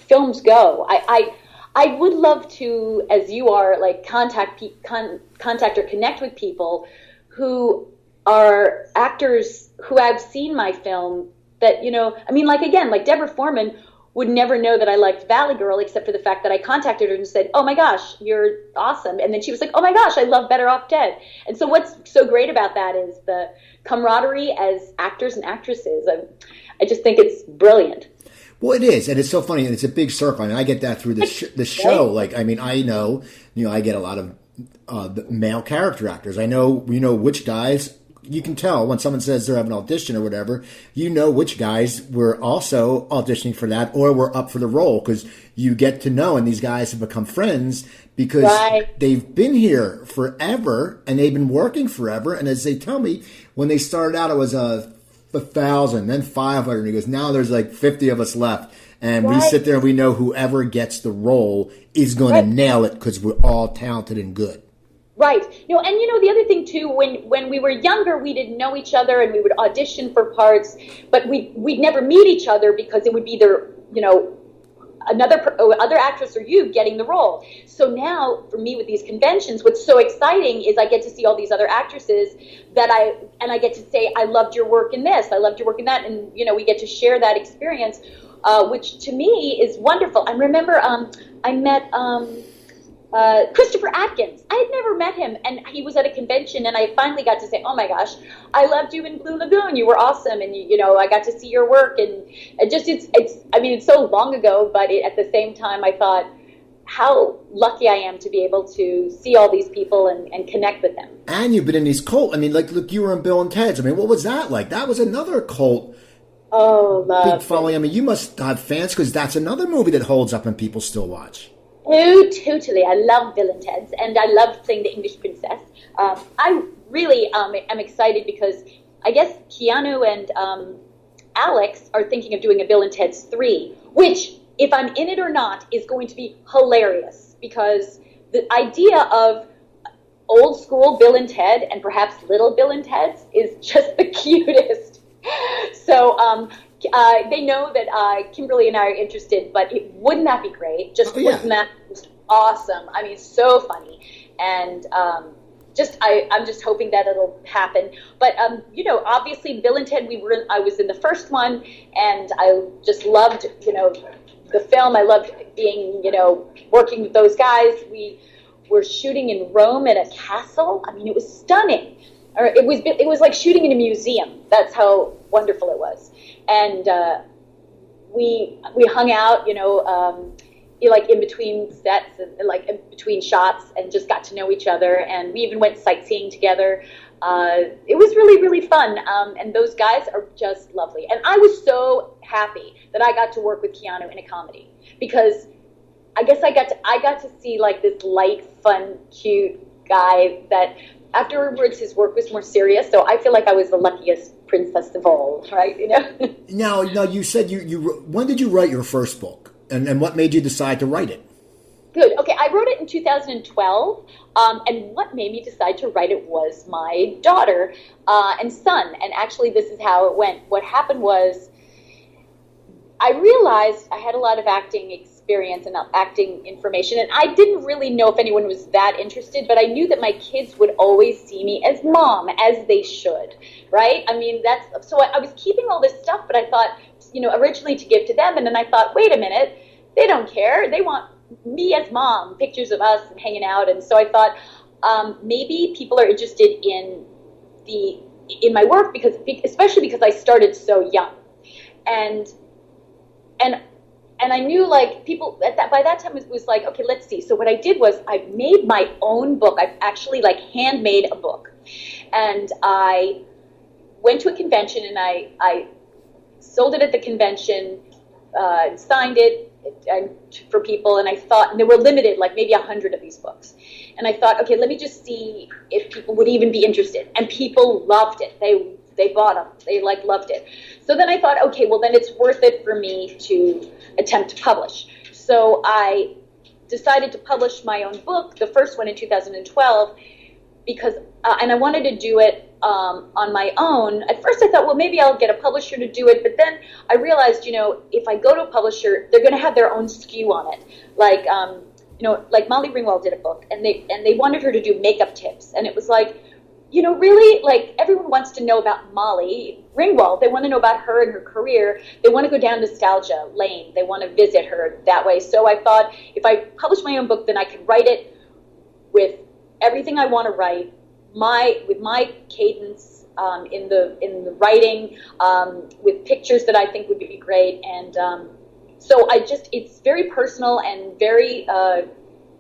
films go. I would love to, as you are, like contact or connect with people who are actors who have seen my film that, I mean, like, again, like Deborah Foreman would never know that I liked Valley Girl except for the fact that I contacted her and said, "Oh my gosh, you're awesome." And then she was like, "Oh my gosh, I love Better Off Dead." And so what's so great about that is the camaraderie as actors and actresses. I just think it's brilliant. Well, it is, and it's so funny, and it's a big circle. I mean, I get that through the show. Like, I mean, I know, I get a lot of the male character actors. I know, which guys. You can tell when someone says they're having an audition or whatever, which guys were also auditioning for that or were up for the role, because you get to know, and these guys have become friends because they've been here forever and they've been working forever. And as they tell me, when they started out, it was 1,000, then 500. And he goes, now there's like 50 of us left. And we sit there and we know whoever gets the role is going to nail it because we're all talented and good. Right. And the other thing too, when we were younger, we didn't know each other and we would audition for parts, but we'd never meet each other because it would be either, other actress or you getting the role. So now for me with these conventions, what's so exciting is I get to see all these other actresses that I get to say, I loved your work in this, I loved your work in that. And, we get to share that experience, which to me is wonderful. I remember I met Christopher Atkins. I had never met him, and he was at a convention, and I finally got to say, "Oh my gosh, I loved you in Blue Lagoon. You were awesome." And I got to see your work, and it's so long ago, but at the same time, I thought how lucky I am to be able to see all these people and connect with them. And you've been in these cult. I mean, like, look, you were in Bill and Ted's. I mean, what was that like? That was another cult. Oh, love. Big following. I mean, you must have fans because that's another movie that holds up and people still watch. Oh, totally. I love Bill and Ted's, and I love playing the English princess. I really am excited because I guess Keanu and Alex are thinking of doing a Bill and Ted's 3, which, if I'm in it or not, is going to be hilarious because the idea of old school Bill and Ted and perhaps little Bill and Ted's is just the cutest. So, they know that Kimberly and I are interested, but wouldn't that be great? Wouldn't that be just awesome? I mean, so funny. And I'm just hoping that it'll happen. But, obviously Bill and Ted, I was in the first one, and I just loved, the film. I loved being, working with those guys. We were shooting in Rome at a castle. I mean, it was stunning. Or it was like shooting in a museum. That's how wonderful it was. And we hung out, like in between sets and like in between shots, and just got to know each other. And we even went sightseeing together. It was really, really fun. And those guys are just lovely. And I was so happy that I got to work with Keanu in a comedy, because I guess I got to see like this light, fun, cute guy that afterwards his work was more serious. So I feel like I was the luckiest princess of all, right? Now you said when did you write your first book, and what made you decide to write it? Good. Okay, I wrote it in 2012, and what made me decide to write it was my daughter and son. And actually, this is how it went. What happened was, I realized I had a lot of acting experience and acting information, and I didn't really know if anyone was that interested, but I knew that my kids would always see me as mom, as they should, right? I mean, so I was keeping all this stuff, but I thought, originally to give to them, and then I thought, wait a minute, they don't care. They want me as mom, pictures of us and hanging out. And so I thought, maybe people are interested in my work, especially because I started so young. And and I knew like people at that by that time it was like, okay, let's see. So what I did was I made my own book. I actually like handmade a book, and I went to a convention and I sold it at the convention, signed it for people, and I thought, and they were limited, like maybe 100 of these books. And I thought, okay, let me just see if people would even be interested. And people loved it. They bought them. They like loved it. So then I thought, okay, well then it's worth it for me to attempt to publish. So I decided to publish my own book, the first one in 2012, because and I wanted to do it on my own. At first I thought, well, maybe I'll get a publisher to do it, but then I realized, if I go to a publisher, they're going to have their own skew on it. Like, like Molly Ringwald did a book, and they wanted her to do makeup tips, and it was like, really, like everyone wants to know about Molly Ringwald. They want to know about her and her career. They want to go down nostalgia lane. They want to visit her that way. So I thought, if I publish my own book, then I could write it with everything I want to write, with my cadence in the writing, with pictures that I think would be great, and so it's very personal and very.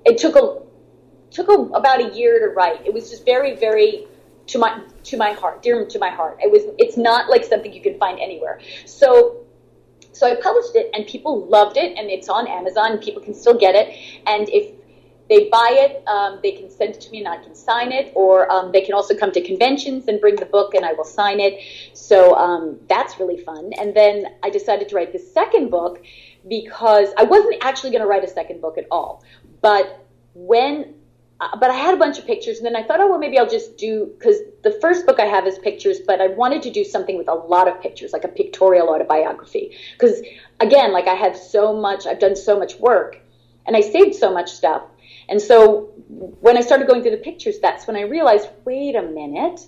It took about a year to write. It was just very, very to my heart, dear to my heart. It's not like something you can find anywhere. So I published it, and people loved it, and it's on Amazon. People can still get it, and if they buy it, they can send it to me and I can sign it, or they can also come to conventions and bring the book and I will sign it. So that's really fun. And then I decided to write the second book because I wasn't actually going to write a second book at all. But I had a bunch of pictures, and then I thought, oh, well, maybe I'll just because the first book I have is pictures, but I wanted to do something with a lot of pictures, like a pictorial autobiography. Because, again, like I've done so much work, and I saved so much stuff. And so when I started going through the pictures, that's when I realized, wait a minute.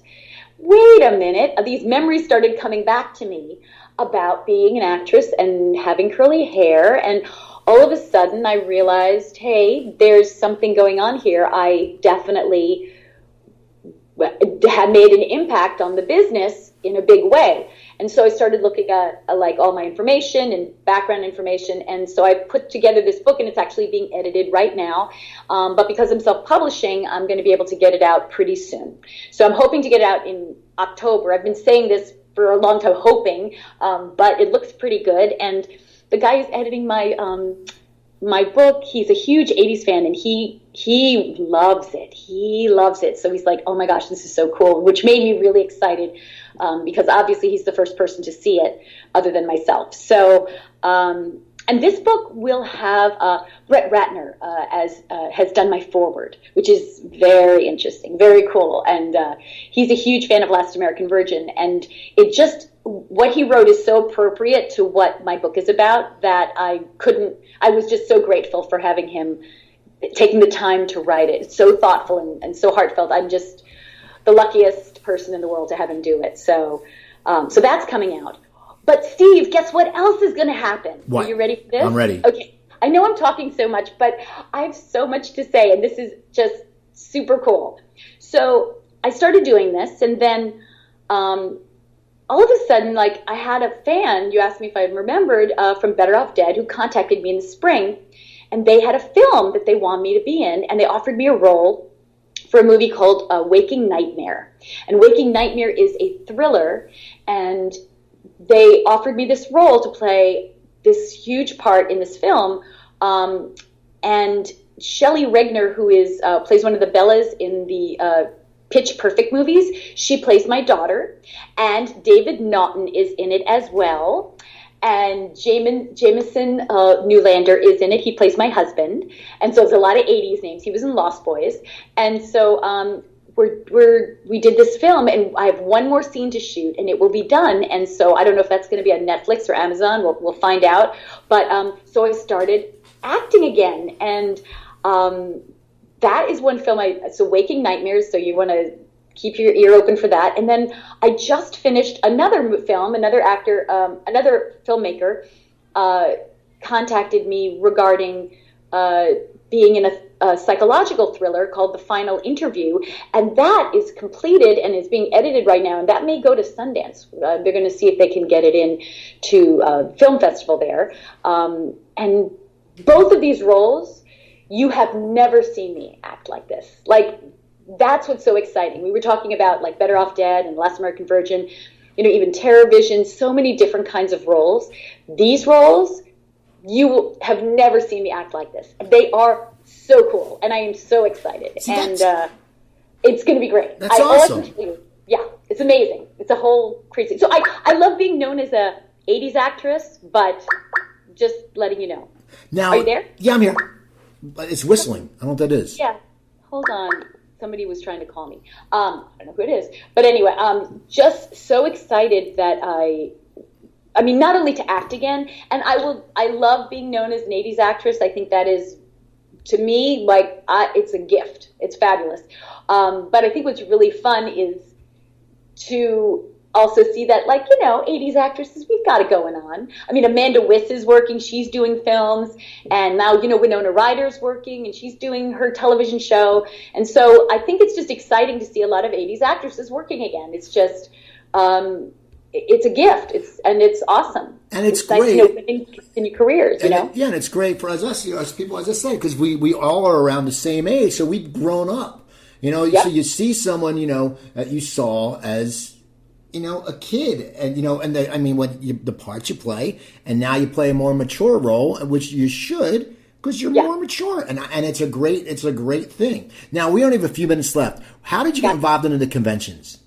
These memories started coming back to me about being an actress and having curly hair. And all of a sudden I realized, hey, there's something going on here. I definitely had made an impact on the business in a big way. And so I started looking at like all my information and background information. And so I put together this book, and it's actually being edited right now. But because I'm self-publishing, I'm going to be able to get it out pretty soon. So I'm hoping to get it out in October. I've been saying this for a long time, hoping, but it looks pretty good. And the guy who's editing my book, he's a huge 80s fan, and he loves it. He loves it. So he's like, oh my gosh, this is so cool, which made me really excited, because obviously he's the first person to see it other than myself. So, and this book will have Brett Ratner has done my foreword, which is very interesting, very cool. And he's a huge fan of Last American Virgin, and what he wrote is so appropriate to what my book is about that I was just so grateful for having him taking the time to write it. It's so thoughtful and so heartfelt. I'm just the luckiest person in the world to have him do it. So that's coming out. But Steve, guess what else is going to happen? What? Are you ready for this? I'm ready. Okay. I know I'm talking so much, but I have so much to say, and this is just super cool. So I started doing this, and then all of a sudden, like, I had a fan, you asked me if I remembered, from Better Off Dead, who contacted me in the spring, and they had a film that they wanted me to be in, and they offered me a role for a movie called Waking Nightmare. And Waking Nightmare is a thriller, and they offered me this role to play this huge part in this film, and Shelley Regner, who plays one of the Bellas in the Pitch Perfect movies, she plays my daughter, and David Naughton is in it as well, and Jameson Newlander is in it. He plays my husband, and so it's a lot of 80s names. He was in Lost Boys, and so we did this film, and I have one more scene to shoot, and it will be done. And so I don't know if that's going to be on Netflix or Amazon. We'll find out. But so I started acting again, and that is one film. So Waking Nightmares. So you want to keep your ear open for that. And then I just finished another film. Another actor, another filmmaker, contacted me regarding being in a psychological thriller called The Final Interview, and that is completed and is being edited right now, and that may go to Sundance. They're going to see if they can get it in to film festival there. and both of these roles, you have never seen me act like this. Like, that's what's so exciting. We were talking about like Better Off Dead and Last American Virgin, even Terror Vision, so many different kinds of roles. These roles, you have never seen me act like this. They are so cool, and I am so excited. See, and it's going to be great. That's awesome. Yeah, it's amazing. It's a whole crazy. So I love being known as a 80s actress, but just letting you know. Now, are you there? Yeah, I'm here. But it's whistling. I don't know what that is. Yeah. Hold on. Somebody was trying to call me. I don't know who it is. But anyway, just so excited that I mean, not only to act again, and I love being known as an 80s actress. I think that is, to me, like, it's a gift. It's fabulous. But I think what's really fun is to also see that, like, 80s actresses, we've got it going on. I mean, Amanda Wyss is working. She's doing films. And now, Winona Ryder's working, and she's doing her television show. And so I think it's just exciting to see a lot of 80s actresses working again. It's just, it's a gift. It's awesome. And it's great. Nice, in your careers, Yeah, and it's great for us, as people, as I say, because we all are around the same age, so we've grown up. Yep. So you see someone, that you saw as, a kid, and the parts you play, and now you play a more mature role, which you should, because you're more mature, and it's a great thing. Now we only have a few minutes left. How did you get involved in the conventions?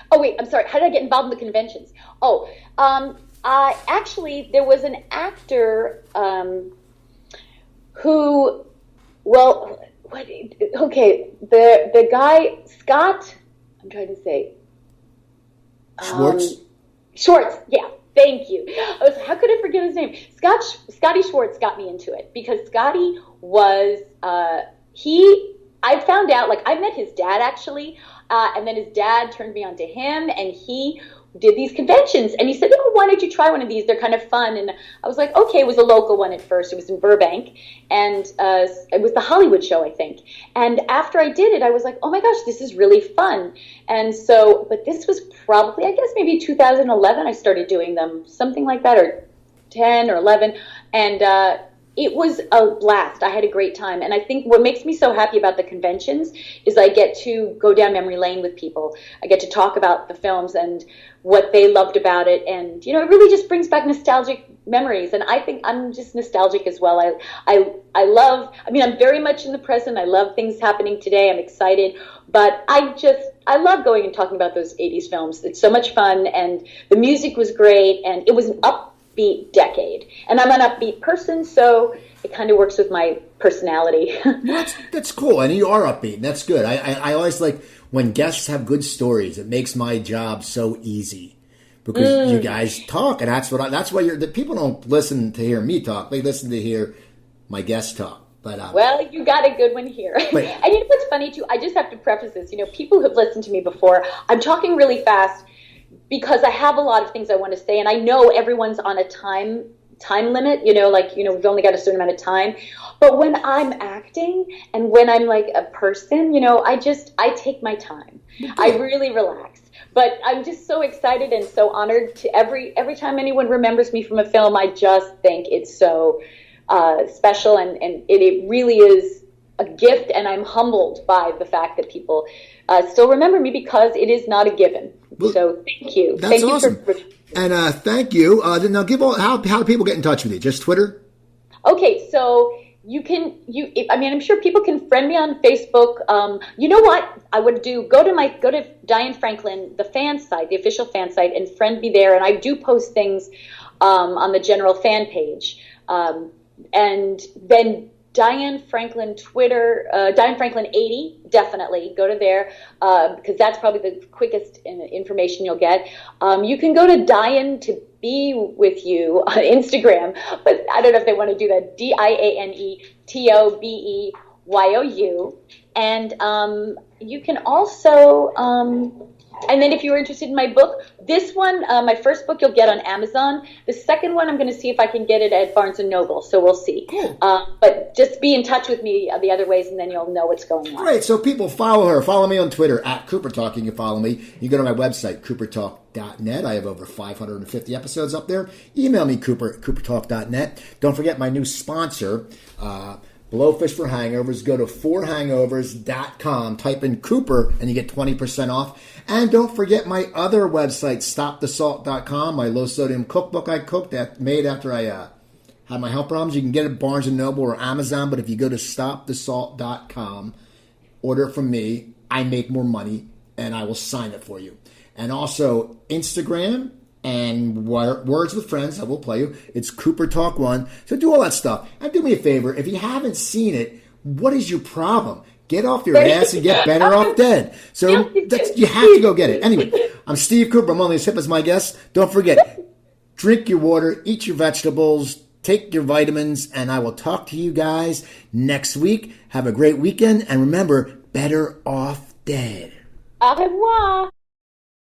Oh wait, I'm sorry. How did I get involved in the conventions? Oh, actually, there was an actor who, the guy Scott. I'm trying to say. Schwartz, yeah, thank you. How could I forget his name? Scotty Schwartz got me into it, because Scotty was, I found out, like, I met his dad, actually, and then his dad turned me on to him, and he did these conventions, and he said, why don't you try one of these? They're kind of fun. And I was like, okay. It was a local one at first. It was in Burbank, and it was the Hollywood show, I think. And after I did it, I was like, oh my gosh, this is really fun. And so, but this was probably, I guess, maybe 2011 I started doing them, something like that, or 10 or 11, and it was a blast. I had a great time. And I think what makes me so happy about the conventions is I get to go down memory lane with people. I get to talk about the films and what they loved about it. And, it really just brings back nostalgic memories. And I think I'm just nostalgic as well. I love, I'm very much in the present. I love things happening today. I'm excited. But I love going and talking about those 80s films. It's so much fun. And the music was great. And it was an upbeat decade, and I'm an upbeat person, so it kind of works with my personality. That's cool, and you are upbeat. That's good. I always like when guests have good stories. It makes my job so easy, because you guys talk, and that's why the people don't listen to hear me talk. They listen to hear my guests talk. But well, you got a good one here. And what's funny too? I just have to preface this. People who've listened to me before. I'm talking really fast, because I have a lot of things I want to say, and I know everyone's on a time limit, we've only got a certain amount of time. But when I'm acting and when I'm like a person, I take my time. I really relax. But I'm just so excited and so honored to every time anyone remembers me from a film. I just think it's so special, and it really is a gift, and I'm humbled by the fact that people still remember me, because it is not a given. Well, so thank you. That's awesome. And thank you. Now, how do people get in touch with you? Just Twitter? Okay, so I'm sure people can friend me on Facebook. You know what I would do? Go to Diane Franklin, the fan site, the official fan site, and friend me there. And I do post things on the general fan page. And then Diane Franklin Twitter, Diane Franklin 80, definitely go to there, because that's probably the quickest information you'll get. You can go to Diane to Be With You on Instagram, but I don't know if they want to do that. DIANETOBE, YOU. And you can also, and then if you're interested in my book, this one, my first book you'll get on Amazon. The second one, I'm going to see if I can get it at Barnes & Noble, so we'll see. Cool. But just be in touch with me the other ways, and then you'll know what's going on. Great. So people follow her. Follow me on Twitter at Cooper Talk. You can follow me. You go to my website, coopertalk.net. I have over 550 episodes up there. Email me, Cooper at coopertalk.net. Don't forget my new sponsor, Blowfish for Hangovers. Go to 4hangovers.com. Type in Cooper and you get 20% off. And don't forget my other website, stopthesalt.com, my low-sodium cookbook I cooked made after I had my health problems. You can get it at Barnes & Noble or Amazon, but if you go to stopthesalt.com, order it from me, I make more money, and I will sign it for you. And also Instagram and Words with Friends, I will play you. It's Cooper Talk 1. So do all that stuff. And do me a favor, if you haven't seen it, what is your problem? Get off your ass and get better off dead. So you have to go get it. Anyway, I'm Steve Cooper. I'm only as hip as my guest. Don't forget, drink your water, eat your vegetables, take your vitamins, and I will talk to you guys next week. Have a great weekend. And remember, better off dead. Au revoir.